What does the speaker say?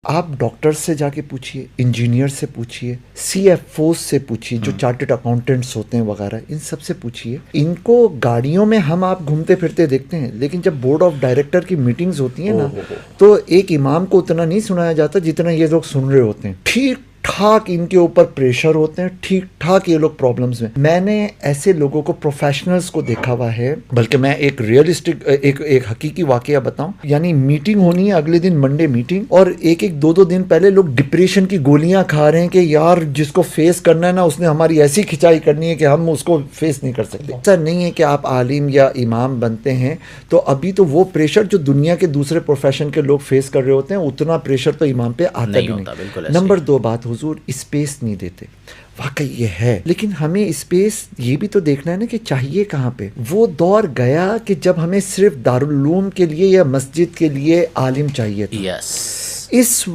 آپ ڈاکٹر سے جا کے پوچھیے، انجینئر سے پوچھیے، سی ایف اوز سے پوچھیے جو چارٹرڈ اکاؤنٹنٹس ہوتے ہیں وغیرہ، ان سب سے پوچھیے. ان کو گاڑیوں میں ہم آپ گھومتے پھرتے دیکھتے ہیں، لیکن جب بورڈ آف ڈائریکٹر کی میٹنگز ہوتی ہیں نا تو ایک امام کو اتنا نہیں سنایا جاتا جتنا یہ لوگ سن رہے ہوتے ہیں. ٹھیک ٹھاک ان کے اوپر پریشر ہوتے ہیں، ٹھیک ٹھاک یہ لوگ پرابلمز میں. میں نے ایسے لوگوں کو، پروفیشنلز کو دیکھا ہوا ہے، بلکہ میں ایک ریئلسٹک ایک حقیقی واقعہ بتاؤں. یعنی میٹنگ ہونی ہے اگلے دن منڈے میٹنگ، اور ایک دو دن پہلے لوگ ڈپریشن کی گولیاں کھا رہے ہیں کہ یار جس کو فیس کرنا ہے نا اس نے ہماری ایسی کھچائی کرنی ہے کہ ہم اس کو فیس نہیں کر سکتے. ایسا نہیں ہے کہ آپ عالم یا امام بنتے ہیں تو ابھی تو وہ پریشر جو دنیا کے دوسرے پروفیشن کے لوگ فیس کر رہے ہوتے ہیں اتنا پریشر تو امام پہ آتا بھی نہیں. نمبر 2 بات، حضور اسپیس نہیں دیتے. واقعی یہ ہے، لیکن ہمیں اسپیس یہ بھی تو دیکھنا ہے نا کہ چاہیے کہاں پہ. وہ دور گیا کہ جب ہمیں صرف دارالعلوم کے لیے یا مسجد کے لیے عالم چاہیے تھا. اس